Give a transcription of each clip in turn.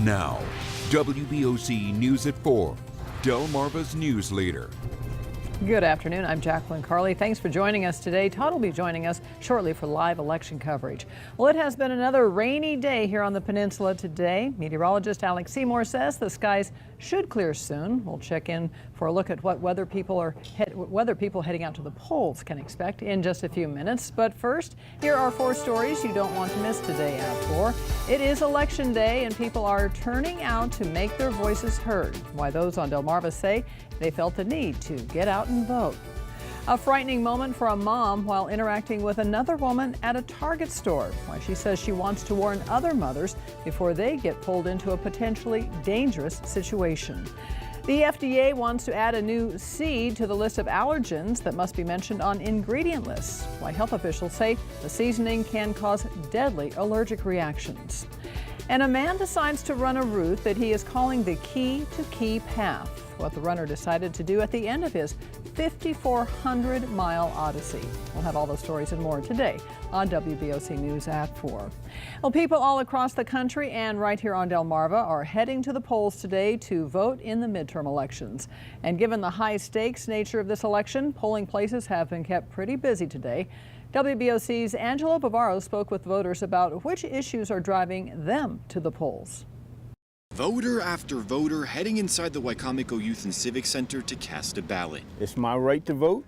Now, WBOC News at 4, Delmarva's news leader. Good afternoon. I'm Jacqueline KARLI. Thanks for joining us today. Todd will be joining us shortly for live election coverage. Well, it has been another rainy day here on the peninsula today. Meteorologist SEYMORE says the skies should clear soon. We'll check in for a look at what weather people heading out to the polls can expect in just a few minutes. But first, here are 4 stories you don't want to miss today at 4. It is election day and people are turning out to make their voices heard. Why those on Delmarva say they felt the need to get out and vote. A frightening moment for a mom while interacting with another woman at a Target store. Why she says she wants to warn other mothers before they get pulled into a potentially dangerous situation. The FDA wants to add a new seed to the list of allergens that must be mentioned on ingredient lists. Why health officials say the seasoning can cause deadly allergic reactions. And a man decides to run a route that he is calling the Key to Key Path. What the runner decided to do at the end of his 5,400-mile odyssey. We'll have all those stories and more today on WBOC News at 4. Well, people all across the country and right here on Delmarva are heading to the polls today to vote in the midterm elections. And given the high-stakes nature of this election, polling places have been kept pretty busy today. WBOC's Angelo Bavaro spoke with voters about which issues are driving them to the polls. Voter after voter heading inside the Wicomico Youth and Civic Center to cast a ballot. It's my right to vote,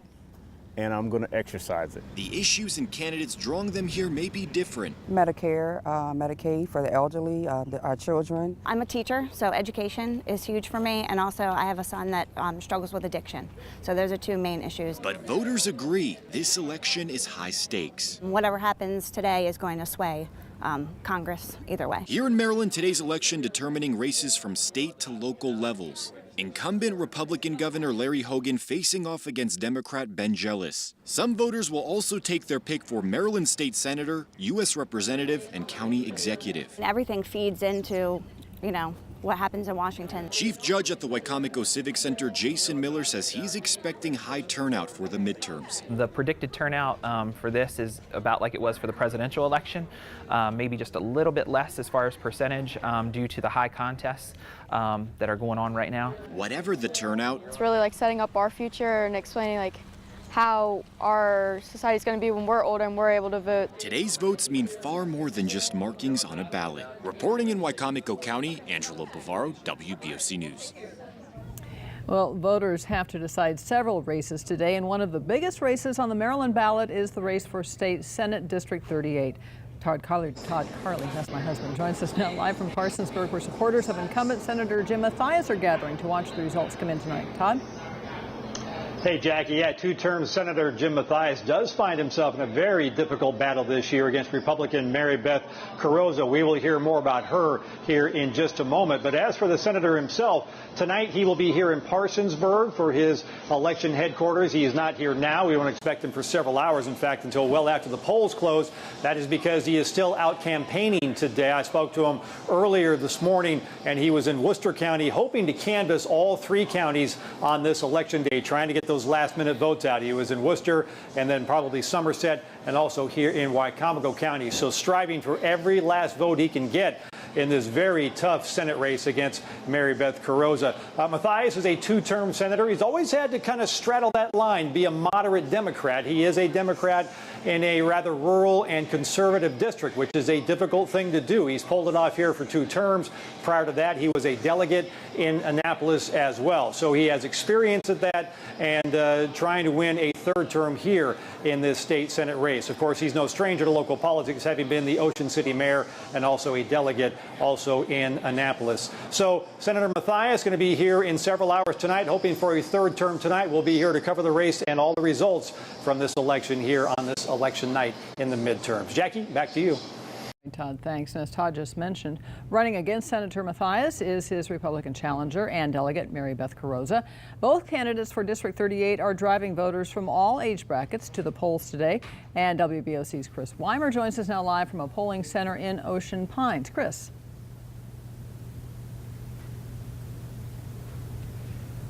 and I'm going to exercise it. The issues and candidates drawing them here may be different. Medicare, Medicaid for the elderly, our children. I'm a teacher, so education is huge for me, and also I have a son that struggles with addiction. So those are 2 main issues. But voters agree this election is high stakes. Whatever happens today is going to sway Congress either way. Here in Maryland, today's election determining races from state to local levels. Incumbent Republican Governor Larry Hogan facing off against Democrat Ben Jealous. Some voters will also take their pick for Maryland State Senator, U.S. Representative, and County Executive. And everything feeds into, what happens in Washington. Chief Judge at the Wicomico Civic Center, Jason Miller, says he's expecting high turnout for the midterms. The predicted turnout for this is about like it was for the presidential election, maybe just a little bit less as far as percentage due to the high contests that are going on right now. Whatever the turnout, it's really like setting up our future and explaining like how our society is going to be when we're older and we're able to vote. Today's votes mean far more than just markings on a ballot. Reporting in Wicomico County, Angelo Bavaro, WBOC News. Well, voters have to decide several races today, and one of the biggest races on the Maryland ballot is the race for State Senate District 38. Todd KARLI, that's my husband, joins us now live from Parsonsburg, where supporters of incumbent Senator Jim Mathias are gathering to watch the results come in tonight. Todd? Hey, Jackie. Yeah, 2-term Senator Jim Mathias does find himself in a very difficult battle this year against Republican Mary Beth Carrozza. We will hear more about her here in just a moment. But as for the senator himself, tonight he will be here in Parsonsburg for his election headquarters. He is not here now. We won't expect him for several hours, in fact, until well after the polls close. That is because he is still out campaigning today. I spoke to him earlier this morning, and he was in Worcester County hoping to canvass all 3 counties on this election day, trying to get those last-minute votes out. He was in Worcester and then probably Somerset and also here in Wicomico County. So striving for every last vote he can get in this very tough Senate race against Mary Beth Carrozza. Mathias is a 2-term senator. He's always had to kind of straddle that line, be a moderate Democrat. He is a Democrat in a rather rural and conservative district, which is a difficult thing to do. He's pulled it off here for 2 terms. Prior to that, he was a delegate in Annapolis as well. So he has experience at that and trying to win a 3rd term here in this state Senate race. Of course, he's no stranger to local politics, having been the Ocean City mayor and also a delegate also in Annapolis. So Senator Mathias going to be here in several hours tonight, hoping for a 3rd term tonight. We'll be here to cover the race and all the results from this election here on this election night in the midterms. Jackie, back to you. Todd, thanks. And as Todd just mentioned, running against Senator Mathias is his Republican challenger and delegate Mary Beth Carrozza. Both candidates for District 38 are driving voters from all age brackets to the polls today. And WBOC's Chris WEIMER joins us now live from a polling center in Ocean Pines. Chris.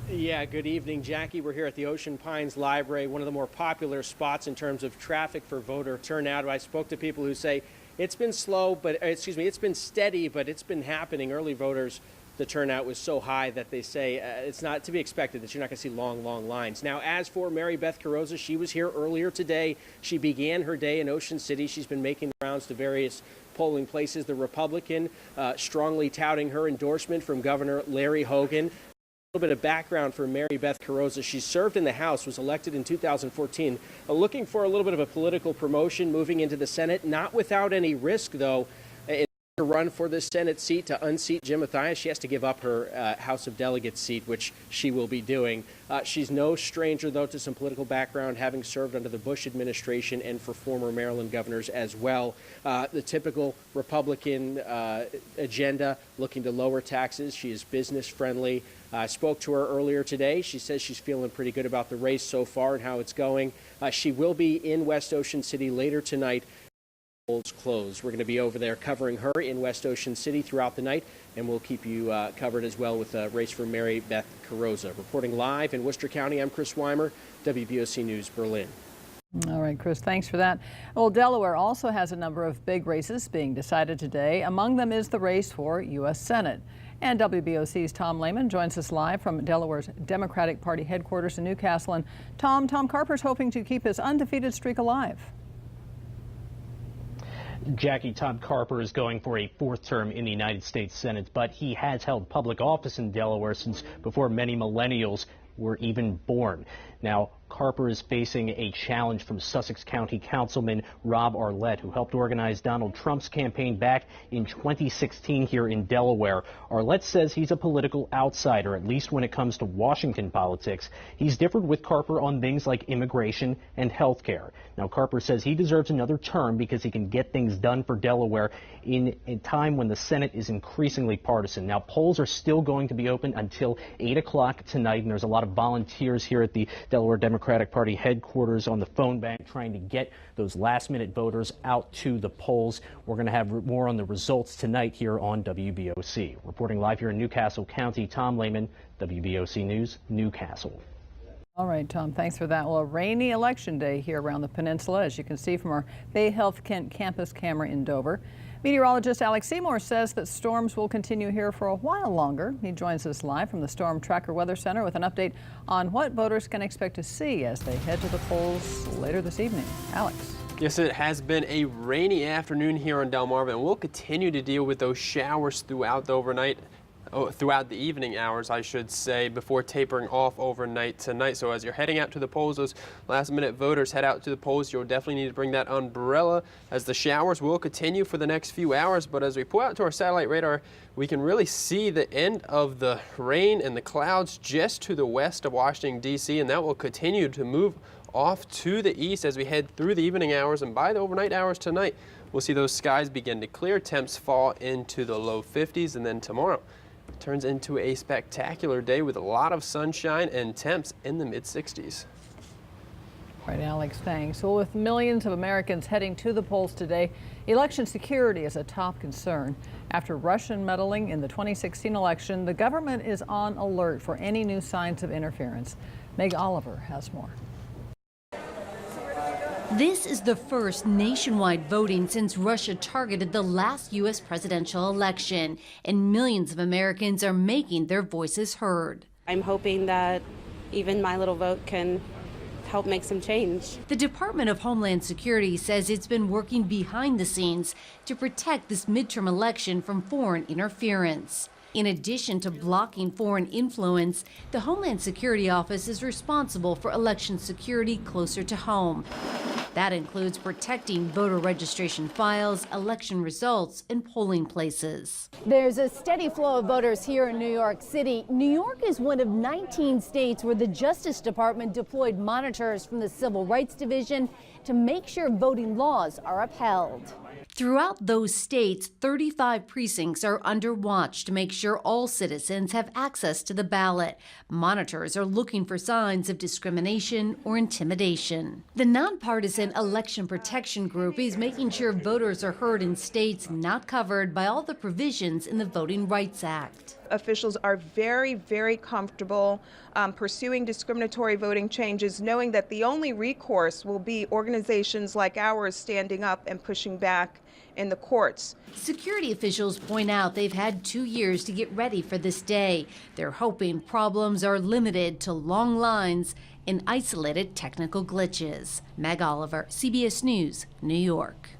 Yeah, good evening, Jackie. We're here at the Ocean Pines Library, one of the more popular spots in terms of traffic for voter turnout. I spoke to people who say It's been slow, but it's been steady, but it's been happening. Early voters, the turnout was so high that they say it's not to be expected that you're not going to see long, long lines. Now, as for Mary Beth Carrozza, she was here earlier today. She began her day in Ocean City. She's been making the rounds to various polling places. The Republican strongly touting her endorsement from Governor Larry Hogan. A little bit of background for Mary Beth Carrozza. She served in the House, was elected in 2014, looking for a little bit of a political promotion, moving into the Senate, not without any risk, though. To run for the Senate seat to unseat Jim Mathias, she has to give up her House of Delegates seat, which she will be doing. She's no stranger, though, to some political background, having served under the Bush administration and for former Maryland governors as well. The typical Republican agenda, looking to lower taxes. She is business friendly. I spoke to her earlier today. She says she's feeling pretty good about the race so far and how it's going. She will be in West Ocean City later tonight. Polls closed. We're going to be over there covering her in West Ocean City throughout the night, and we'll keep you covered as well with a race for Mary Beth Carrozza. Reporting live in Worcester County, I'm Chris Weimer, WBOC News, Berlin. All right, Chris, thanks for that. Well, Delaware also has a number of big races being decided today. Among them is the race for U.S. Senate. And WBOC's Tom Lehman joins us live from Delaware's Democratic Party headquarters in Newcastle. And Tom Carper's hoping to keep his undefeated streak alive. Jackie, Todd Carper is going for a fourth term in the United States Senate, but he has held public office in Delaware since before many millennials were even born. Now, Carper is facing a challenge from Sussex County Councilman Rob Arlett, who helped organize Donald Trump's campaign back in 2016 here in Delaware. Arlett says he's a political outsider, at least when it comes to Washington politics. He's differed with Carper on things like immigration and health care. Now, Carper says he deserves another term because he can get things done for Delaware in a time when the Senate is increasingly partisan. Now, polls are still going to be open until 8 o'clock tonight, and there's a lot of volunteers here at the Delaware Democratic Party headquarters on the phone bank trying to get those last-minute voters out to the polls. We're going to have more on the results tonight here on WBOC. Reporting live here in Newcastle County, Tom Lehman, WBOC News, Newcastle. All right, Tom, thanks for that. Well, a rainy election day here around the peninsula, as you can see from our Bay Health Kent campus camera in Dover. Meteorologist Alex Seymour says that storms will continue here for a while longer. He joins us live from the Storm Tracker Weather Center with an update on what voters can expect to see as they head to the polls later this evening. Alex. Yes, it has been a rainy afternoon here on Delmarva, and we'll continue to deal with those showers throughout the evening hours, I should say, before tapering off overnight tonight. So as you're heading out to the polls, those last-minute voters head out to the polls, you'll definitely need to bring that umbrella, as the showers will continue for the next few hours. But as we pull out to our satellite radar, we can really see the end of the rain and the clouds just to the west of Washington, D.C., and that will continue to move off to the east as we head through the evening hours. And by the overnight hours tonight, we'll see those skies begin to clear, temps fall into the low 50s, and then tomorrow turns into a spectacular day with a lot of sunshine and temps in the mid-60s. All right, Alex, thanks. Well, with millions of Americans heading to the polls today, election security is a top concern. After Russian meddling in the 2016 election, the government is on alert for any new signs of interference. Meg Oliver has more. This is the first nationwide voting since Russia targeted the last U.S. presidential election, and millions of Americans are making their voices heard. I'm hoping that even my little vote can help make some change. The Department of Homeland Security says it's been working behind the scenes to protect this midterm election from foreign interference. In addition to blocking foreign influence, the Homeland Security Office is responsible for election security closer to home. That includes protecting voter registration files, election results, and polling places. There's a steady flow of voters here in New York City. New York is one of 19 states where the Justice Department deployed monitors from the Civil Rights Division to make sure voting laws are upheld. Throughout those states, 35 precincts are under watch to make sure all citizens have access to the ballot. Monitors are looking for signs of discrimination or intimidation. The nonpartisan Election Protection Group is making sure voters are heard in states not covered by all the provisions in the Voting Rights Act. Officials are very, very comfortable pursuing discriminatory voting changes, knowing that the only recourse will be organizations like ours standing up and pushing back in the courts. Security officials point out they've had 2 years to get ready for this day. They're hoping problems are limited to long lines and isolated technical glitches. Meg Oliver, CBS News, New York.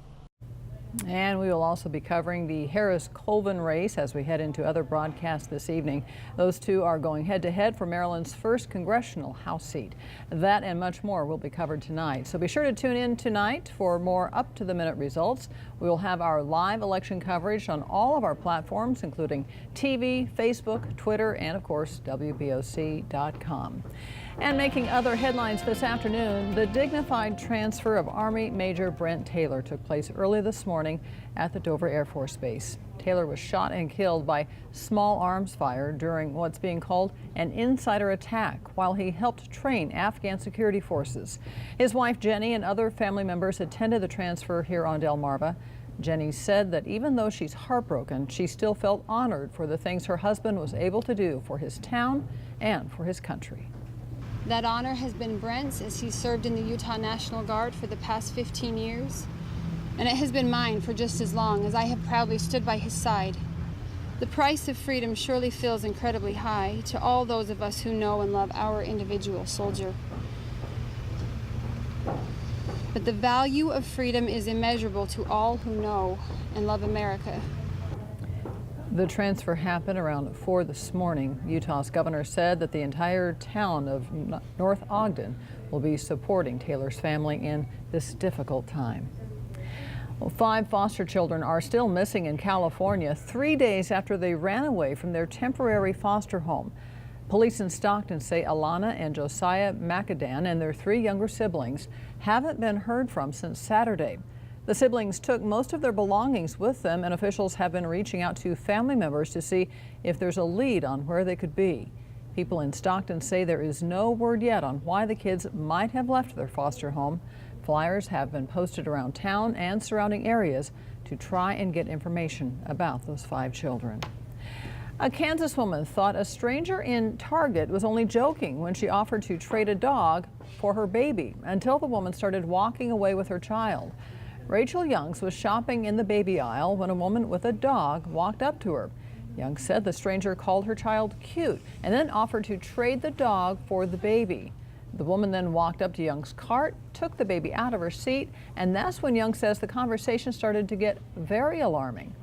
And we will also be covering the Harris-Colvin race as we head into other broadcasts this evening. Those two are going head-to-head for Maryland's first congressional House seat. That and much more will be covered tonight. So be sure to tune in tonight for more up-to-the-minute results. We will have our live election coverage on all of our platforms, including TV, Facebook, Twitter, and, of course, WBOC.com. And making other headlines this afternoon, the dignified transfer of Army Major Brent Taylor took place early this morning at the Dover Air Force Base. Taylor was shot and killed by small arms fire during what's being called an insider attack while he helped train Afghan security forces. His wife Jenny and other family members attended the transfer here on Delmarva. Jenny said that even though she's heartbroken, she still felt honored for the things her husband was able to do for his town and for his country. That honor has been Brent's as he served in the Utah National Guard for the past 15 years. And it has been mine for just as long as I have proudly stood by his side. The price of freedom surely feels incredibly high to all those of us who know and love our individual soldier. But the value of freedom is immeasurable to all who know and love America. The transfer happened around 4 this morning. Utah's governor said that the entire town of North Ogden will be supporting Taylor's family in this difficult time. Well, 5 foster children are still missing in California 3 days after they ran away from their temporary foster home. Police in Stockton say Alana and Josiah McAdan and their 3 younger siblings haven't been heard from since Saturday. The siblings took most of their belongings with them, and officials have been reaching out to family members to see if there's a lead on where they could be. People in Stockton say there is no word yet on why the kids might have left their foster home. Flyers have been posted around town and surrounding areas to try and get information about those 5 children. A Kansas woman thought a stranger in Target was only joking when she offered to trade a dog for her baby until the woman started walking away with her child. Rachel Youngs was shopping in the baby aisle when a woman with a dog walked up to her. Youngs said the stranger called her child cute and then offered to trade the dog for the baby. The woman then walked up to Young's cart, took the baby out of her seat, and that's when Young says the conversation started to get very alarming.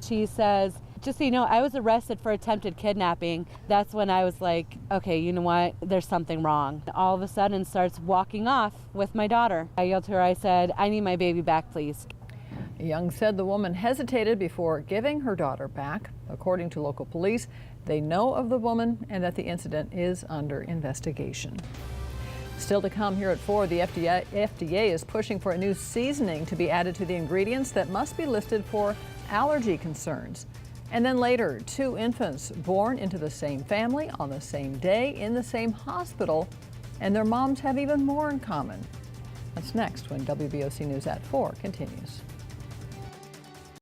She says, just so you know, I was arrested for attempted kidnapping. That's when I was like, okay, you know what? There's something wrong. All of a sudden starts walking off with my daughter. I yelled to her, I said, I need my baby back, please. Young said the woman hesitated before giving her daughter back. According to local police, they know of the woman and that the incident is under investigation. Still to come here at 4, the FDA is pushing for a new seasoning to be added to the ingredients that must be listed for allergy concerns. And then later, 2 infants born into the same family on the same day in the same hospital, and their moms have even more in common. That's next when WBOC News at 4 continues.